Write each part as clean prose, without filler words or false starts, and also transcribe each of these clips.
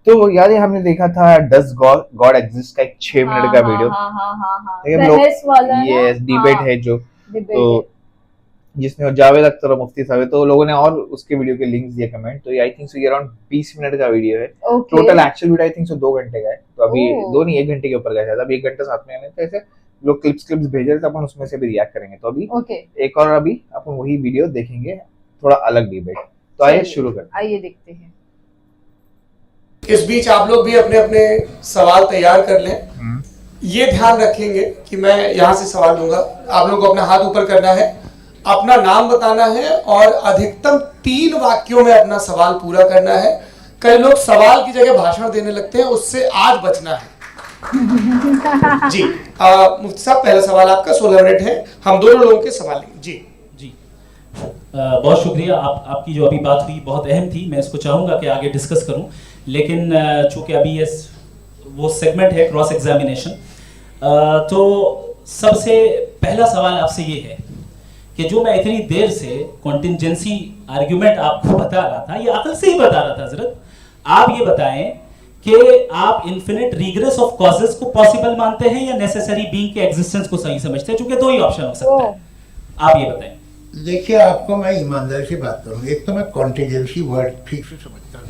तो यार ये हमने देखा था डज गॉड एग्जिस्ट का एक 6 मिनट का वीडियो। बहस वाला ये डिबेट है जो, डिबेट तो है। जिसमें जावेद अख्तर और मुफ्ती साहब है, तो लोगों ने और उसके वीडियो के लिंक्स दिए कमेंट। तो ये आई थिंक सो ये अराउंड 20 मिनट का वीडियो है। Okay total actual video I think so 2 घंटे का है। तो अभी ओह 2 नहीं 1 घंटे के ऊपर गया शायद। अभी 1 घंटा साथ में आने तो ऐसे लोग क्लिप्स भेज रहे थे, अपन उसमें से भी रिएक्ट करेंगे। तो अभी ओके एक और अभी अपन वही वीडियो देखेंगे, थोड़ा अलग डिबेट। तो आइए शुरू करते हैं। आइए देखते हैं। इस बीच आप लोग भी अपने अपने सवाल तैयार कर लें। ये ध्यान रखेंगे कि मैं यहाँ से सवाल लूंगा, आप लोगों को अपना हाथ ऊपर करना है, अपना नाम बताना है और अधिकतम 3 वाक्यों में अपना सवाल पूरा करना है। कई लोग सवाल की जगह भाषण देने लगते हैं, उससे आज बचना है। जी मुफ्ती साहब, पहला सवाल आपका। 16 मिनट है, हम दोनों लोगों के सवाल लेंगे। जी जी बहुत शुक्रिया। आपकी जो अभी बात हुई बहुत अहम थी, मैं इसको चाहूँगा कि आगे डिस्कस करूँ, लेकिन चूंकि अभी ये वो सेगमेंट है क्रॉस एग्जामिनेशन, तो सबसे पहला सवाल आपसे ये है कि जो मैं इतनी देर से कॉन्टिंजेंसी आर्ग्यूमेंट आपको बता रहा था, ये अकल से ही बता रहा था हजरत, आप ये बताएं कि आप इन्फिनिट रिग्रेस ऑफ कॉजेस को पॉसिबल मानते हैं या नेसेसरी बीइंग के एग्जिस्टेंस को सही समझते हैं? चूंकि 2 ही ऑप्शन हो सकता है, आप ये बताएं। देखिए, आपको मैं ईमानदारी से बात करूँ, एक तो मैं कॉन्टिजेंसी वर्ड ठीक से समझता हूँ,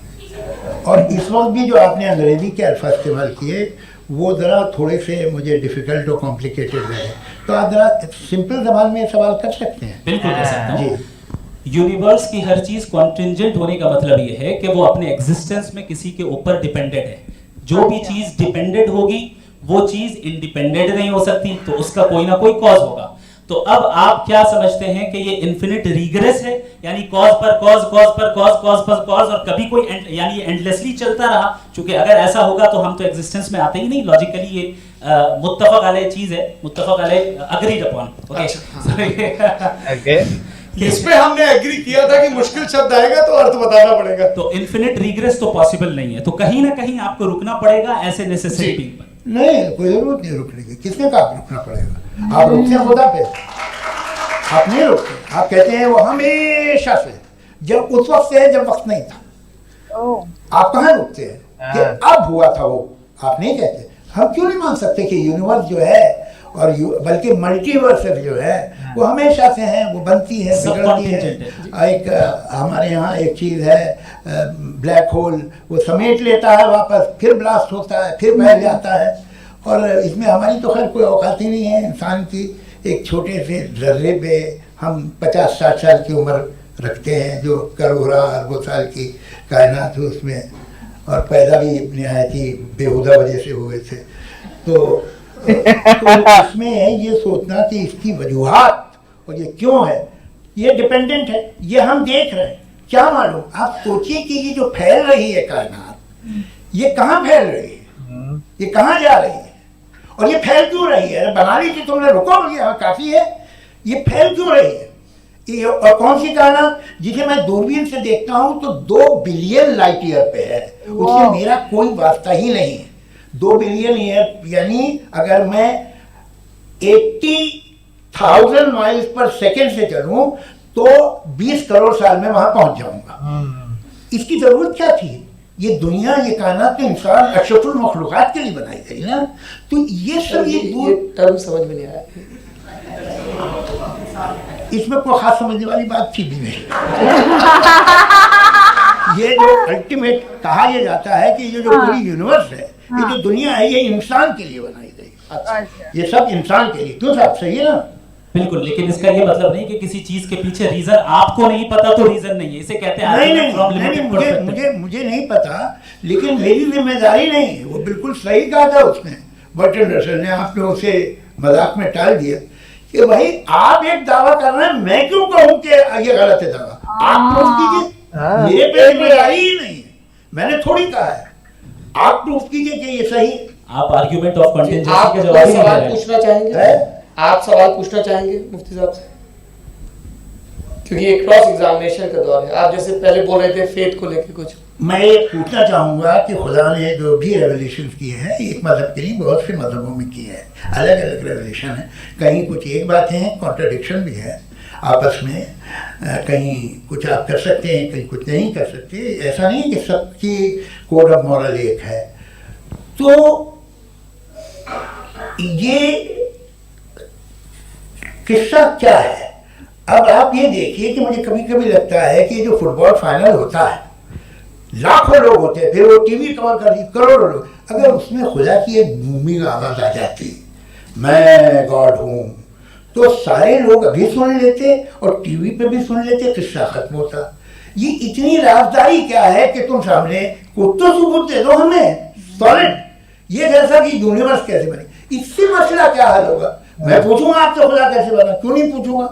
और इस वक्त भी जो आपने अंग्रेजी के अल्फाज इस्तेमाल किए वो ज़रा थोड़े से मुझे डिफ़िकल्ट और कॉम्प्लिकेटेड लगे। तो आप ज़रा सिंपल ज़बान में सवाल कर सकते हैं? बिल्कुल कर सकता हूँ जी। यूनिवर्स की हर चीज कॉन्टिंजेंट होने का मतलब ये है कि वो अपने एग्जिस्टेंस में किसी के ऊपर डिपेंडेंट है। जो भी चीज डिपेंडेंट होगी वो चीज इंडिपेंडेंट नहीं हो सकती, तो उसका कोई ना कोई कॉज होगा। तो अब आप क्या समझते हैं कि ये इन्फिनिट रिग्रेस है, यानी कॉज पर कॉज, कॉज पर कॉज, कॉज पर कॉज, और कभी कोई यानी एंडलेसली चलता रहा? क्योंकि अगर ऐसा होगा तो हम तो एग्जिस्टेंस में आते ही नहीं। लॉजिकली ये मुत्तफक अलैह चीज है, मुत्तफक अलैह, अग्रीड अपॉन। ओके, इस पे हमने एग्री किया था कि मुश्किल शब्द आएगा तो अर्थ बताना पड़ेगा। तो इन्फिनिट रिग्रेस तो पॉसिबल नहीं है, तो कहीं ना कहीं आपको रुकना पड़ेगा ऐसे नेसेसरी बीइंग पर। नहीं, कोई जरूरत नहीं रुकने की। किसने कहा रुकना पड़ेगा? आप रुकते हैं खुदा पे, आप नहीं रुकते। आप कहते हैं वो हमेशा से, जब उस वक्त से है जब वक्त नहीं था। आप कहाँ रुकते हैं कि अब हुआ था वो? आप नहीं कहते। हम क्यों नहीं मान सकते कि यूनिवर्स जो है और बल्कि मल्टीवर्स जो है वो हमेशा से है, वो बनती है, बिगड़ती है। एक हमारे यहाँ एक चीज़ है ब्लैक होल, वो समेट लेता है वापस, फिर ब्लास्ट होता है, फिर बह जाता है। और इसमें हमारी तो खैर कोई औकात ही नहीं है इंसान की। एक छोटे से जर्रे पे हम 50-60 साल की उम्र रखते हैं, जो करोड़ों अरबों साल की कायनात है उसमें, और पैदा भी नहायत ही बेहुदा वजह से हुए थे। तो इसमें ये सोचना कि इसकी वजूहात और ये क्यों है, ये डिपेंडेंट है, ये हम देख रहे हैं। क्या मालूम, आप सोचिए कि ये जो फैल रही है कायनात, ये कहाँ फैल रही है, ये कहाँ जा रही है, और ये फैल क्यों रही है? बना ली थी तुमने, रुको, ये काफ़ी है। ये फैल क्यों रही है? ये और कौन सी कायनात जिसे मैं दूरबीन से देखता हूँ तो 2 बिलियन लाइट ईयर पे है, उससे मेरा कोई वास्ता ही नहीं है। 2 बिलियन ईयर यानी अगर मैं 80,000 माइल्स पर सेकेंड से चलूं तो 20 करोड़ साल में वहां पहुंच जाऊंगा। इसकी जरूरत क्या थी? ये दुनिया, ये कायनात तो इंसान अशरफुल मखलूकात के लिए बनाई गई ना। तो ये सब ये टर्म समझ में नहीं आया। इसमें कोई खास समझने वाली बात थी भी नहीं। ये जो अल्टीमेट कहा यह जाता है कि ये जो पूरी यूनिवर्स है, ये जो दुनिया है, ये इंसान के लिए बनाई गई। अच्छा, ये सब इंसान के लिए। क्यों साहब, सही है ना? बिल्कुल, लेकिन इसका ये मतलब नहीं कि किसी चीज के पीछे रीजन आपको नहीं पता तो रीजन नहीं है, इसे कहते हैं नहीं, मुझे नहीं पता, लेकिन मेरी जिम्मेदारी नहीं है। वो बिल्कुल सही कहा था उसने, बर्टन रसल ने। आपने उसे मजाक में टाल दिया कि भाई आप एक दावा कर रहे हैं, मैं क्यों कहूँ कि ये गलत है दावा? आप प्रूफ कीजिए, मेरे पे जिम्मेदारी ही नहीं है, मैंने थोड़ी कहा है। आप प्रूफ कीजिए कि ये सही। आप आर्गुमेंट ऑफ कंटिजेंसी के जवाब सवाल पूछना चाहेंगे? आप सवाल पूछना चाहेंगे मुफ्ती साहब से? क्योंकि ये क्रॉस एग्जामिनेशन का दौर है। आप जैसे पहले बोल रहे थे फेथ को लेकर कुछ, मैं ये पूछना चाहूँगा कि खुदा ने जो भी रेवल्यूशन किए हैं, एक मज़हब के नहीं बहुत से मज़हबों में किए हैं, अलग अलग रेवल्यूशन है। कहीं कुछ एक बातें हैं, कॉन्ट्रडिक्शन भी है। आपस में कहीं कुछ आप कर सकते हैं, कहीं कुछ नहीं कर सकते। ऐसा नहीं कि सबकी कोड ऑफ मॉरल एक है। तो ये किस्सा क्या है? अब आप ये देखिए कि मुझे कभी कभी लगता है कि जो फुटबॉल फाइनल होता है, लाखों लोग होते हैं, फिर वो टीवी कवर कर करोड़ों लोग, अगर उसमें खुदा की एक भूमि आवाज आ जाती, मैं गॉड हूं, तो सारे लोग अभी सुन लेते और टीवी पे भी सुन लेते, किस्सा खत्म होता। ये इतनी राजदारी क्या है कि तुम सामने कुछ तो सबूत दे दो हमें सॉलिड, ये जैसा कि यूनिवर्स कैसे बनी, इससे मसला क्या हल होगा? मैं पूछूंगा आपसे खुदा कैसे बना, क्यों नहीं पूछूंगा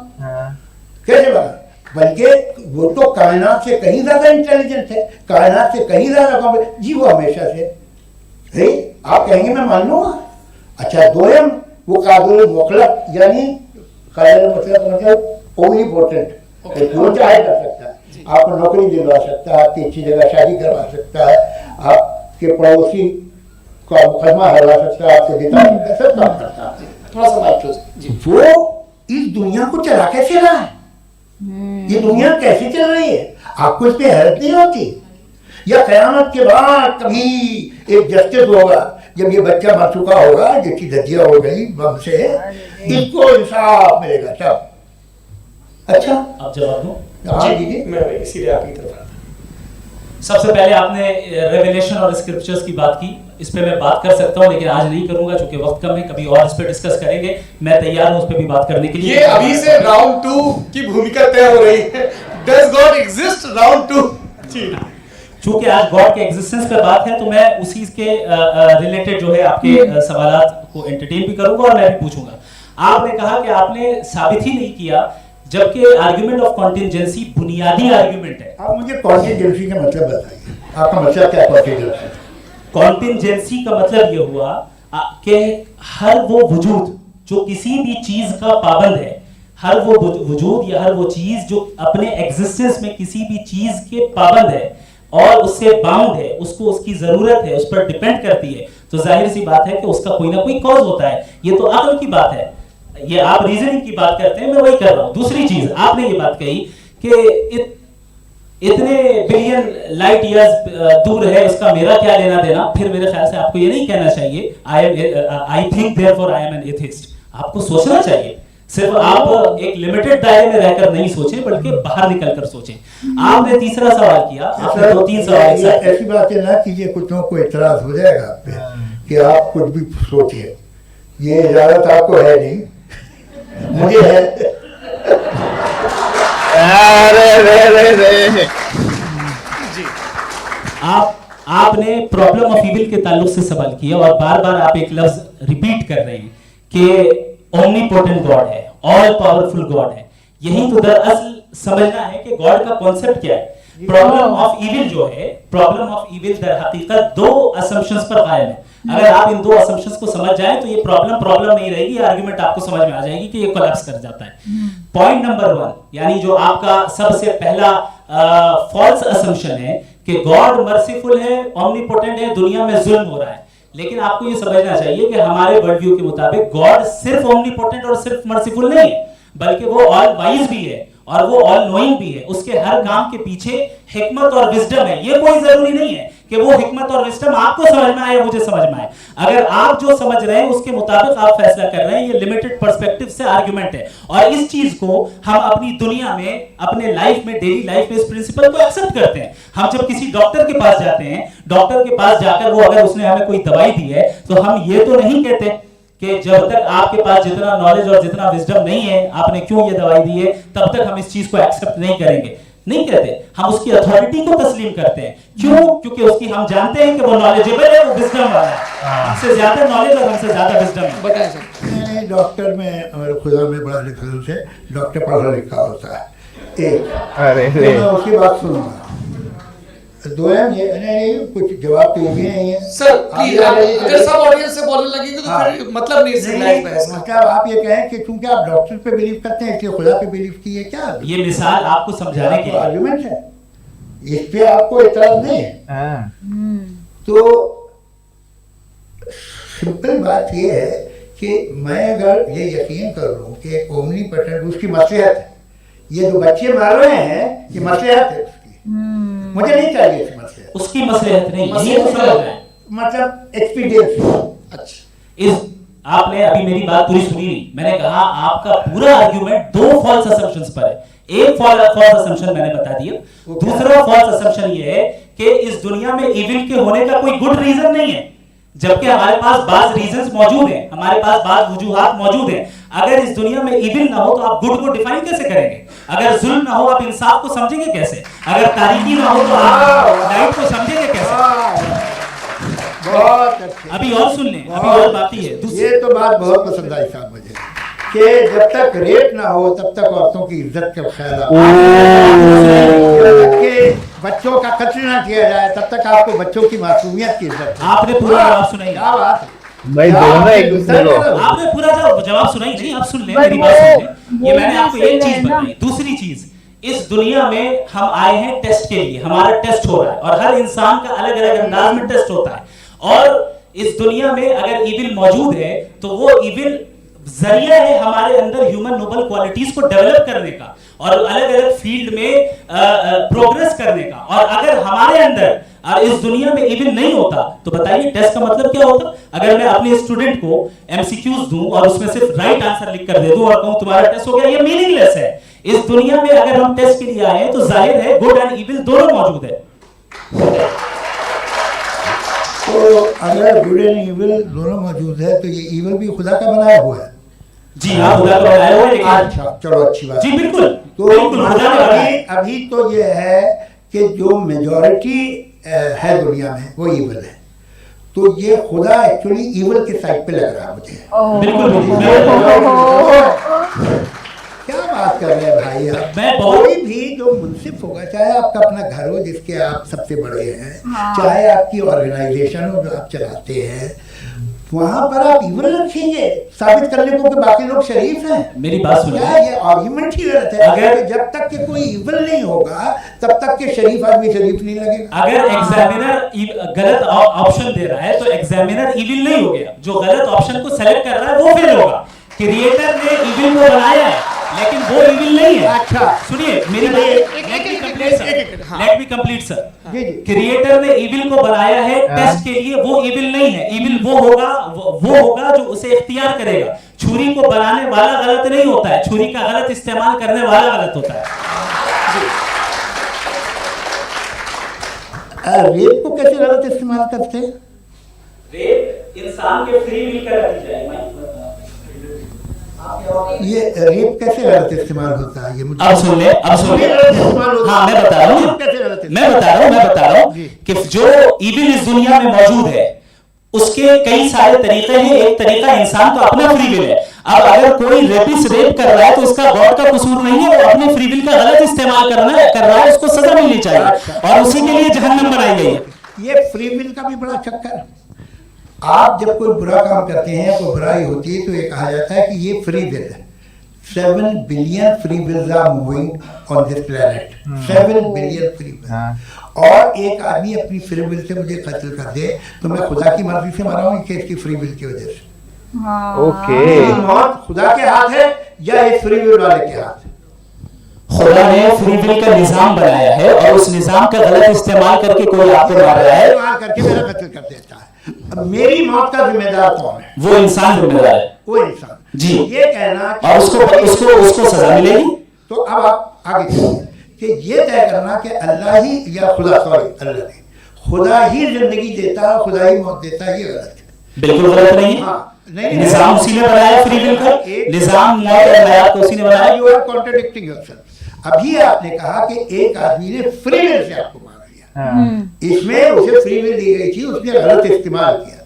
कैसे बना? बल्कि वो तो कायनात से कहीं ज्यादा इंटेलिजेंट है, कायनात से कहीं ज्यादा कॉम्प्लेक्स जी, वो हमेशा से आप कहेंगे मैं मान लूंगा। अच्छा, दोयम वो काबिल मुखलक यानी काबिल मतलब ओमनीपोटेंट, जो चाहे कर सकता है, आपको नौकरी दिलवा सकता है, आपकी अच्छी जगह शादी करवा सकता है, आपके पड़ोसी का मुकदमा हरवा सकता है, आपसे जिता सकता है, सब काम करता है। थोड़ा सा माइक क्लोज। वो इस दुनिया को चला कैसे रहा है, ये दुनिया कैसे चल रही है, आपको इस पे हैरत नहीं होती? या कयामत के बाद कभी एक जस्टिस होगा, जब ये बच्चा मर चुका होगा, जिसकी धज्जियां हो गई बम से, इसको इंसाफ मिलेगा तब। अच्छा, अब जवाब दो। हाँ दीजिए। मैं इसीलिए आपकी तरफ आता। सबसे पहले आपने रेवलेशन और स्क्रिप्चर्स की बात की, इस पे मैं बात कर सकता हूँ लेकिन आज नहीं करूंगा क्योंकि वक्त कम है, कभी और इस पे डिस्कस करेंगे। मैं तैयार हूँ उस पे भी बात करने के लिए। ये अभी से राउंड 2 की भूमिका तय हो रही है। Does God exist? राउंड 2। जी। चूंकि आज गॉड के एग्जिस्टेंस पे बात है तो मैं उसी के रिलेटेड जो है आपके सवालात को एंटरटेन भी करूंगा और मैं भी पूछूंगा। आपने कहा कि आपने साबित ही नहीं किया, जबकि आर्गुमेंट ऑफ कॉन्टिंजेंसी बुनियादी आर्गुमेंट है। आप मुझे कॉन्टिंजेंसी का मतलब बताइए, आपका मतलब क्या है कॉन्टिंजेंसी? कॉन्टिंजेंसी का मतलब ये हुआ कि हर वो वजूद जो किसी भी चीज का पाबंद है, हर वो वजूद या हर वो चीज जो अपने एग्जिस्टेंस में किसी भी चीज के पाबंद है और उससे बाउंड है, उसको उसकी जरूरत है, उस पर डिपेंड करती है, तो जाहिर सी बात है कि उसका कोई ना कोई कॉज होता है। ये तो अक्ल की बात है, ये आप रीजनिंग की बात करते हैं, मैं वही कर रहा हूं। दूसरी चीज आपने ये बात कही कि इतने बिलियन लाइट ईयर्स दूर है, उसका मेरा क्या लेना देना। फिर मेरे ख्याल से आपको ये नहीं कहना चाहिए I think therefore I am an atheist. आपको सोचना चाहिए, सिर्फ आप एक लिमिटेड दायरे में रहकर नहीं सोचें बल्कि बाहर निकलकर सोचें। आपने तीसरा सवाल किया, आपने 2-3 सवाल ऐसी बात है ना कीजिए, कुछ को इतराज हो जाएगा आप पे कि आप कुछ भी सोचिए, ये इजाजत आपको है नहीं, मुझे है। आपने प्रॉब्लम ऑफ इविल के ताल्लुक से सवाल किया और बार बार आप एक लफ्ज रिपीट कर रहे हैं कि ओमनीपोटेंट गॉड है, ऑल पावरफुल गॉड है। यही तो दरअसल समझना है कि गॉड का कॉन्सेप्ट क्या है। प्रॉब्लम ऑफ इविल जो है, प्रॉब्लम ऑफ इविल दर हकीकत 2 असम्पशंस पर कायम है। अगर आप इन 2 असम्पशंस को समझ जाएं तो ये प्रॉब्लम नहीं रहेगी, आर्गुमेंट आपको समझ में आ जाएगी कि ये कोलैप्स कर जाता है। पॉइंट नंबर 1 यानी जो आपका सबसे पहला फॉल्स असम्पशन है कि गॉड मर्सीफुल है, ओमनीपोटेंट है, दुनिया में जुल्म हो रहा है। लेकिन आपको ये समझना चाहिए कि हमारे वर्ल्ड व्यू के मुताबिक गॉड सिर्फ ओमनीपोटेंट और सिर्फ मर्सीफुल नहीं है, बल्कि वो ऑल वाइज भी है और वो ऑल नोइंग भी है। उसके हर काम के पीछे हिकमत और विजडम है। ये कोई जरूरी नहीं है कि वो हिकमत और विजडम आपको समझ में आए या मुझे समझ में आए। अगर आप जो समझ रहे हैं उसके मुताबिक आप फैसला कर रहे हैं, ये लिमिटेड पर्सपेक्टिव से आर्गुमेंट है। और इस चीज को हम अपनी दुनिया में, अपने लाइफ में, डेली लाइफ में इस प्रिंसिपल को एक्सेप्ट करते हैं। हम जब किसी डॉक्टर के पास जाते हैं, डॉक्टर के पास जाकर वो अगर उसने हमें कोई दवाई दी है तो हम ये तो नहीं कहते कि जब तक आपके पास जितना नॉलेज और जितना विजडम नहीं है, आपने क्यों ये दवाई दी है, तब तक हम इस चीज को एक्सेप्ट नहीं करेंगे। नहीं कहते, हम उसकी अथॉरिटी को तस्लीम करते हैं। क्यों? क्योंकि उसकी हम जानते हैं कि वो नॉलेजेबल है, वो विजडम वाला है, हमसे ज्यादा नॉलेज और हमसे ज्यादा विजडम है। बताएं सर। डॉक्टर में खुदा में बड़ा लिखा से डॉक्टर पढ़ा लिखा होता है एक, अरे तो मैं उसकी बात सुनूंगा। दोयम ये नहीं, कुछ जवाब तो ये भी नहीं है सर कि अगर सब ऑडियंस से बोलने लगेंगे तो फिर मतलब नहीं सिविलाइज बहस का। मतलब आप ये कहें कि क्योंकि आप डॉक्टर पे बिलीव करते हैं इसलिए खुदा पे बिलीव किए, क्या ये मिसाल आपको समझाने के लिए आर्गुमेंट है, इस पे आपको इतराज नहीं है। तो सिंपल बात ये है कि मैं अगर ये यकीन कर लूं कि ओमनीपोटेंट उसकी मसलिहत है ये जो बच्चे मार रहे हैं ये मसलहत है उसकी, मुझे नहीं चाहिए इसकी मसलहत, उसकी मसलहत नहीं, ये तो समझ रहे हैं। मतलब एक्सपीरियंस। अच्छा, इस आपने अभी मेरी बात पूरी सुनी नहीं। मैंने कहा आपका पूरा आर्गुमेंट दो फॉल्स असम्पशंस पर है। एक फॉल्स असम्पशन मैंने बता दिया, दूसरा फॉल्स असम्पशन ये है कि इस दुनिया में इविल के होने का कोई गुड रीजन नहीं है, जबकि हमारे पास बाज रीजंस मौजूद हैं, हमारे पास बाज वजूहात मौजूद हैं। अगर इस दुनिया में इविल ना हो तो आप गुड को डिफाइन कैसे करेंगे? अगर जुल्म ना हो आप इंसाफ को समझेंगे कैसे? अगर तारीकी ना हो तो आप लाइट को समझेंगे कैसे? बहुत अच्छे। अभी और सुन लें, अभी और बाकी है। ये तो बात बहुत पसंद आई साहब मुझे कि जब तक रेप ना हो तब तक औरतों की इज्जत का ख्याल, जब तक के बच्चों का कत्ल ना किया जाए तब तक आपको बच्चों की मासूमियत की इज्जत। आपने पूरा जवाब सुनाई, क्या बात है भाई, दोनों एक दूसरे को आपने पूरा जवाब सुनाई नहीं। आप सुन लें, मेरी बात सुन लें। ये मैंने आपको एक चीज बताई। दूसरी चीज, इस दुनिया में हम आए हैं टेस्ट के लिए, हमारा टेस्ट हो रहा है और हर इंसान का अलग अलग अंदाज में टेस्ट होता है। और इस दुनिया में अगर इविल मौजूद है तो वो इविल जरिया है हमारे अंदर ह्यूमन नोबल क्वालिटीज को डेवलप करने का और अलग अलग फील्ड में प्रोग्रेस करने का। और अगर हमारे अंदर इस दुनिया में इविल नहीं होता तो बताइए टेस्ट का मतलब क्या होता? अगर मैं अपने स्टूडेंट को एमसीक्यूज दूं और उसमें सिर्फ राइट आंसर लिख कर दे दूं और कहूं तुम्हारा टेस्ट हो गया, ये मीनिंगलेस है। इस दुनिया में अगर हम टेस्ट के लिए आए हैं तो जाहिर है गुड एंड इविल दोनों मौजूद है। तो अगर गुड एंड इविल दोनों मौजूद है तो ये इविल भी खुदा का बनाया हुआ है। जी हाँ, खुदा का बनाया हुआ है। अच्छा, चलो अच्छी बात। जी बिल्कुल, तो बिल्कुल खुदा का बनाया है। अभी तो ये है कि जो मेजॉरिटी है दुनिया में वो इविल है, तो ये खुदा एक्चुअली इविल के साइड पे लग रहा है मुझे। बिल्कुल क्या बात कर रहे हैं भाई आप? कोई भी जो मुंसिफ होगा, चाहे आपका अपना घर हो जिसके आप सबसे बड़े हैं, चाहे आपकी ऑर्गेनाइजेशन हो जो आप चलाते हैं, वहां पर आप इविल रखेंगे साबित करने को कि बाकी लोग शरीफ हैं। मेरी बात सुनिए, क्या ये आर्गुमेंट ही गलत है? अगर जब तक कि कोई इविल नहीं होगा तब तक के शरीफ आदमी शरीफ नहीं लगेगा। अगर एग्जामिनर गलत ऑप्शन दे रहा है तो एग्जामिनर इविल नहीं हो गया, जो गलत ऑप्शन को सेलेक्ट कर रहा है वो फेल होगा। क्रिएटर ने इविल को बनाया है लेकिन वो इविल नहीं है। अच्छा सुनिए मेरी बात, let me complete sir. Creator ने इविल को बनाया है टेस्ट के लिए, वो इविल नहीं है। इविल वो होगा जो उसे इख्तियार करेगा। छुरी को बनाने वाला गलत नहीं होता है, छुरी का गलत इस्तेमाल करने वाला गलत होता है। रेप को कैसे गलत इस्तेमाल करते हैं? रेप इंसान के फ्री विल का नतीजा है। ये रेप कैसे गलत इस्तेमाल होता है? ये मुझे अब सुन ले, अब सुन ले। हाँ मैं बता रहा हूँ कि जो इविल इस दुनिया में मौजूद है उसके कई सारे तरीके हैं। एक तरीका इंसान का अपना फ्री विल है। अब अगर कोई रेपिस्ट रेप कर रहा है तो उसका गॉड का कसूर नहीं है, वो अपने फ्री विल का गलत इस्तेमाल कर रहा है, उसको सजा मिलनी चाहिए और उसी के लिए जहन्नम बनाई गई है। ये फ्री विल का भी बड़ा चक्कर। आप जब कोई बुरा काम करते हैं, कोई बुराई होती है तो ये कहा जाता है कि ये फ्री विल है। 7 billion free wills are moving on this planet. 7 billion free will. और एक आदमी अपनी फ्री विल से मुझे कत्ल कर दे तो मैं खुदा की मर्जी से मरा हूं कि इसकी फ्री विल की वजह से। ओके, मौत खुदा के हाथ है या इस फ्री विल वाले के हाथ? खुदा ने फ्री विल का निजाम बनाया है और उस निजाम का गलत इस्तेमाल करके कोई आपको मार रहा है, इस्तेमाल करके मेरा कत्ल कर देता है। अब मेरी मौत का जिम्मेदार कौन है? वो इंसान जिम्मेदार है। वो इंसान जी। ये कहना और उसको सजा मिलेगी। तो अब आप आगे चलिए कि ये तय करना कि अल्लाह ही या खुदा, सॉरी अल्लाह ने, खुदा ही जिंदगी देता है, खुदा ही मौत देता है, ये गलत है। बिल्कुल गलत नहीं है। हाँ, नहीं, निजाम उसी ने बनाया फ्री विल का, निजाम मौत और हयात को उसी ने बनाया। You are contradicting yourself. अभी आपने कहा कि एक आदमी ने फ्री विल से आपको मार दिया, इसमें उसे फ्री विल दी गई थी, उसने गलत इस्तेमाल किया।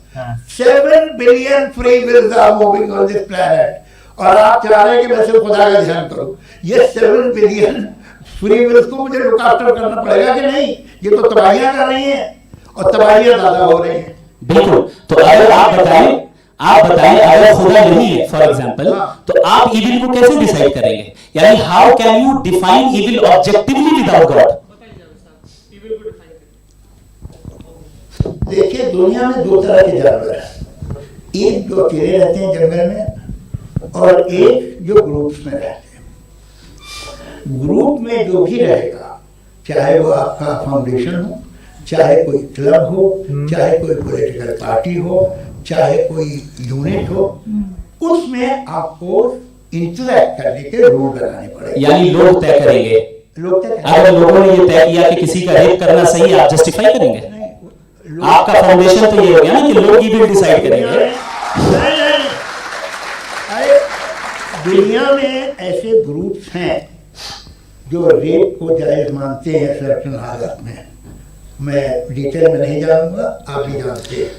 7 billion free wills are moving on this planet और आप चाह रहे हैं कि मैं सिर्फ खुदा का ध्यान करूं। ये 7 बिलियन फ्री विल्स को मुझे लुक आफ्टर करना पड़ेगा कि नहीं? ये तो तबाहियां कर रही हैं और तबाहियां ज्यादा हो रही हैं। बिल्कुल। तो अगर आप बताएं अगर खुदा नहीं है फॉर एग्जांपल, तो आप इविल को कैसे डिसाइड करेंगे? यानी how can you define evil objectively without God? देखिए दुनिया में 2 तरह के जानवर हैं। एक जो अकेले रहते हैं जंगल में और एक जो ग्रुप्स में रहते हैं। ग्रुप में जो भी रहेगा, चाहे वो आपका फाउंडेशन हो, चाहे कोई क्लब हो, चाहे कोई पॉलिटिकल पार्टी हो, चाहे कोई यूनिट हो, उसमें आपको इंटरैक्ट करने के रूल बनाने पड़ेंगे। यानी लोग तय करेंगे। अगर लोगों ने ये तय किया कि किसी का रेप करना सही है, आप जस्टिफाई करेंगे? आपका फाउंडेशन तो ये हो गया ना कि लोग ही विल डिसाइड करेंगे। अरे दुनिया में ऐसे ग्रुप्स हैं जो रेप को जायज मानते हैं सर्टेन हालत में। मैं डिटेल में नहीं जानूंगा, आप भी जानते हैं।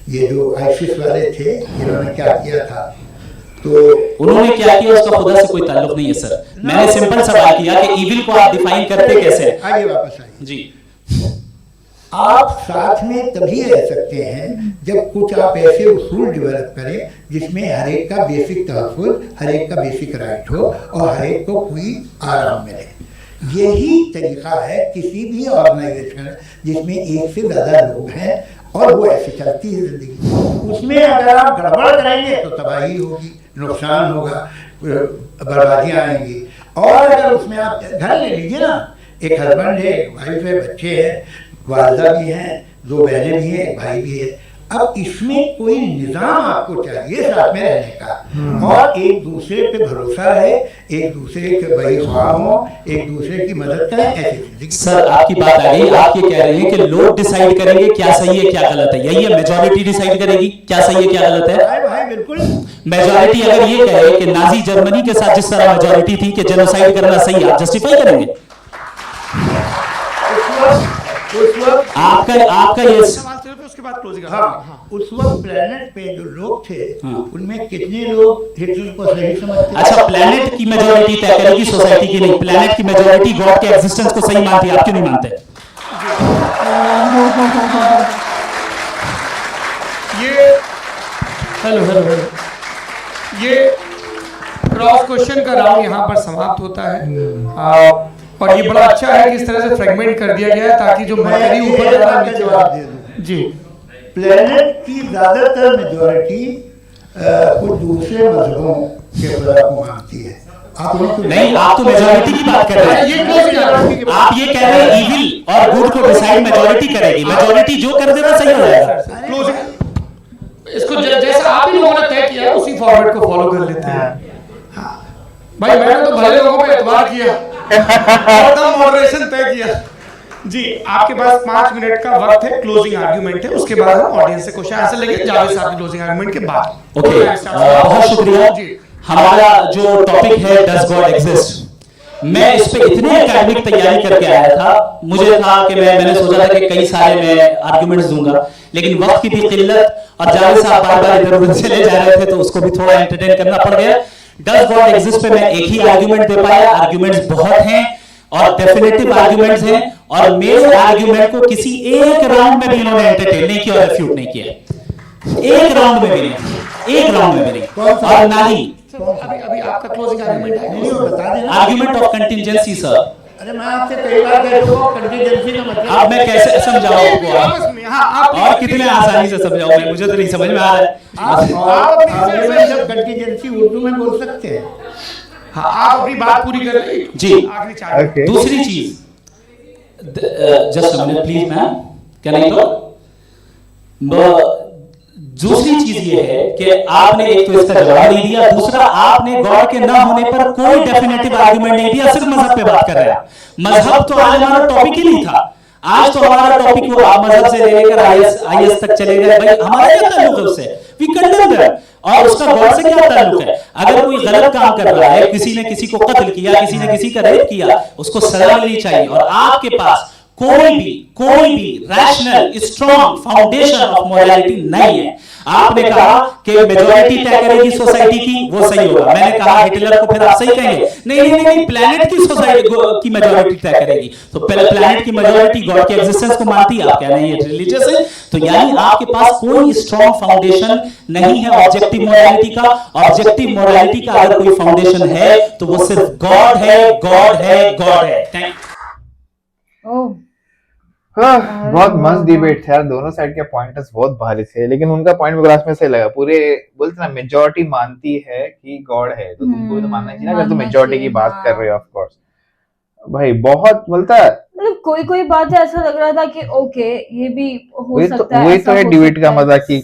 ये जो आईसिस वाले थे, इन्होंने क्या किया था, तो उन्होंने क्या किया उसका खुदा से कोई ताल्लुक नहीं है सर। मैंने सिंपल सवाल किया कि इविल को आप डिफाइन करते कैसे? आगे वापस आइए जी। आप साथ में तभी रह सकते हैं जब कुछ आप ऐसे उसूल डेवलप करें जिसमें हर एक का बेसिक तहफ़्फ़ुज़, हर एक का बेसिक राइट हो और हर एक को कोई आराम मिले। यही तरीका है किसी भी ऑर्गेनाइजेशन जिसमें एक से ज़्यादा लोग हैं और वो ऐसे चलती है ज़िंदगी। उसमें अगर आप गड़बड़ करेंगे तो तबाही होगी, नुकसान होगा, बर्बादियाँ आएंगी। और अगर उसमें आप घर ले लीजिए ना, एक हस्बैंड है, एक वाइफ है, बच्चे हैं, वालदा भी हैं, 2 बहनें भी हैं, एक भाई भी है। अब इसमें कोई निज़ाम आपको चाहिए साथ में रहने का, और एक दूसरे पे भरोसा है, एक दूसरे के बहीख्वाह हो, एक दूसरे की मदद करें, ऐसी जिंदगी। सर आपकी बात आ गई, आप ये कह रहे हैं कि लोग डिसाइड करेंगे क्या सही है क्या गलत है, यही है? मेजॉरिटी डिसाइड करेगी क्या सही है क्या गलत है? भाई बिल्कुल। मेजॉरिटी अगर ये कहे कि नाजी जर्मनी के साथ जिस तरह मेजॉरिटी थी कि जेनोसाइड करना सही है, आप जस्टिफाई करेंगे? आपका ये उसके बाद क्लोजिंग। हाँ, उस वक्त प्लेनेट पे जो लोग थे, उनमें कितने लोग हिटलर को सही समझते? अच्छा, प्लेनेट की मेजॉरिटी तय करेगी, सोसाइटी की नहीं। प्लेनेट की मेजॉरिटी गॉड के एग्जिस्टेंस को सही मानती है, आप क्यों नहीं मानते? ये क्रॉस क्वेश्चन का राउंड यहाँ पर समाप्त होता है। और ये बड़ा अच्छा है कि इस तरह से फ्रेगमेंट कर दिया गया है ताकि जो मर्करी ऊपर जवाब दे दूं जी। प्लेनेट की ज्यादातर मेजॉरिटी कुछ दूसरे मजहबों के खुदा को मानती है। आप नहीं, आप तो मेजॉरिटी की बात कर रहे हैं। आप ये कह रहे हैं इविल और गुड को डिसाइड मेजॉरिटी करेगी, मेजॉरिटी जो कर देगा सही हो जाएगा। इसको जैसा आप ही लोगों ने तय किया उसी फॉर्मेट को फॉलो कर लेते हैं। भाई मैंने तो भले लोगों पे एतबार किया और मॉडरेशन तय किया जी। आपके पास 5 मिनट का वक्त है, क्लोजिंग आर्गुमेंट है, उसके बाद हम ऑडियंस से क्वेश्चन आंसर लेंगे जावेद साहब की क्लोजिंग आर्गुमेंट के बाद। ओके, बहुत शुक्रिया जी। हमारा जो टॉपिक है डज गॉड एग्जिस्ट, मैं इस पे इतने एकेडमिक तैयारी करके आया था, मुझे था कि मैंने सोचा था कि कई सारे मैं आर्गुमेंट्स दूंगा, लेकिन वक्त की भी किल्लत और जावेद साहब बार-बार इधर-उधर चले जा रहे थे तो उसको भी थोड़ा एंटरटेन करना पड़ गया। डज गॉड एग्जिस्ट पे मैं एक ही आर्गुमेंट दे पाया। आर्गुमेंट्स बहुत हैं और डेफिनेटिव आर्गुमेंट्स हैं, और मेरे आर्गुमेंट को किसी एक राउंड में भी इन्होंने एंटरटेन नहीं किया और रिफ्यूट नहीं किया। एक राउंड में भी नहीं, एक राउंड में भी नहीं। और ना ही अभी आपका क्लोजिंग आर्गुमेंट है, बता देना। Argument of contingency sir. अरे मैं आपसे कई बार कह चुका हूं कंटीजेंसी का मतलब। अब मैं कैसे समझाऊं आपको? और कितने आसानी से समझाऊं मैं, मुझे तो नहीं समझ में आ रहा है। आप कंटीजेंसी उर्दू में बोल सकते हैं। हाँ, आप अपनी बात पूरी कर लें जी। आखिरी 4 Okay. दूसरी चीज, just a minute please ma'am, can I talk? दूसरी चीज ये है कि आपने एक तो इसका जवाब नहीं दिया, दूसरा आपने गॉड के न होने पर कोई डेफिनेटिव आर्गुमेंट नहीं दिया, सिर्फ मजहब पे बात कर रहे हैं। मजहब तो आज हमारा टॉपिक ही नहीं था। आज तो हमारा टॉपिक वो मजहब से लेकर आईएस तक चले गए। भाई हमारा क्या ताल्लुक है उससे? We condemn that. और उसका गॉड से क्या ताल्लुक है? अगर कोई गलत काम कर रहा है, किसी ने किसी को कत्ल किया, किसी ने किसी का रेप किया, उसको सजा मिलनी चाहिए। और आपके पास कोई भी rational strong foundation of morality नहीं है। आपने कहा कि मेजॉरिटी तय करेगी सोसाइटी की, वो सही होगा। मैंने कहा हिटलर को फिर आप सही कहेंगे, नहीं, प्लेनेट की सोसाइटी की मेजॉरिटी तय करेगी। तो प्लेनेट की मेजॉरिटी गॉड के एग्जिस्टेंस को मानती है, आप कह रहे हैं ये रिलीजियस है। तो यानी आपके पास कोई स्ट्रॉन्ग फाउंडेशन नहीं है ऑब्जेक्टिव मोरालिटी का। ऑब्जेक्टिव मोरालिटी का अगर कोई फाउंडेशन है तो वो सिर्फ गॉड है, गॉड है, गॉड है। थैंक ओह बहुत मस्त डिबेट था यार, दोनों साइड के पॉइंटर्स बहुत भारी थे, लेकिन उनका पॉइंट क्लास में से लगा। पूरे बोलते ना मेजॉरिटी मानती है कि गॉड है, तो तुमको भी तो मानना चाहिए ना अगर तुम मेजॉरिटी की बात कर रहे हो। ऑफ कोर्स भाई बहुत बोलता है। मतलब कोई कोई बात ऐसा लग रहा था कि ओके ये भी हो सकता है, वही ऐसा तो है हो डिबेट सकता का है। मजा की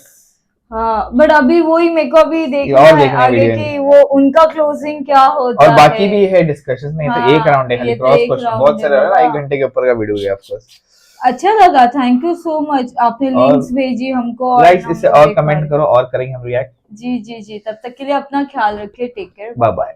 हाँ बट अभी वही मेरे को अभी देखना और है देखना आगे वीडियो कि वो उनका क्लोजिंग क्या होता और बाकी है। भी है डिस्कशन में। ये तो हाँ, एक राउंड है खाली, ये तो क्रॉस एक क्वेश्चन round बहुत है सारे है ना, बाबा। 1 घंटे के ऊपर का वीडियो है आपको। अच्छा लगा, थैंक यू सो मच, आपने और लिंक्स भेजी हमको और गाइस हम इससे लोग और देख कमेंट पाए। करो और करेंगे हम रिएक्ट। जी जी जी, तब तक के लिए अपना ख्याल रखिए, टेक केयर, बाय बाय।